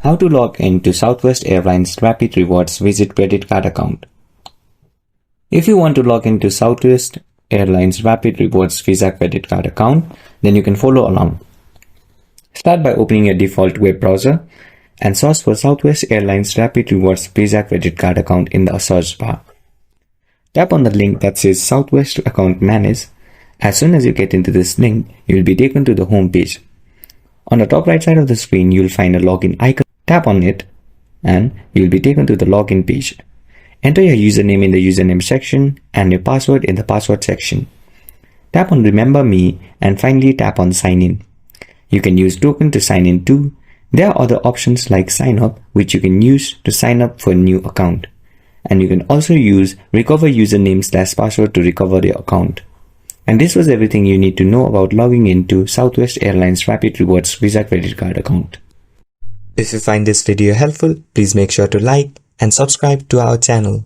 How to log into Southwest Airlines Rapid Rewards Visit Credit Card account. If you want to log into Southwest Airlines Rapid Rewards Visa Credit Card account, then you can follow along. Start by opening your default web browser and search for Southwest Airlines Rapid Rewards Visa Credit Card account in the search bar. Tap on the link that says Southwest Account Manage. As soon as you get into this link, you will be taken to the home page. On the top right side of the screen, you will find a login icon. Tap on it and you will be taken to the login page. Enter your username in the username section and your password in the password section. Tap on Remember Me and finally tap on Sign In. You can use token to sign in too. There are other options like sign up, which you can use to sign up for a new account. And you can also use recover username/password to recover your account. And this was everything you need to know about logging into Southwest Airlines Rapid Rewards Visa Credit Card account. If you find this video helpful, please make sure to like and subscribe to our channel.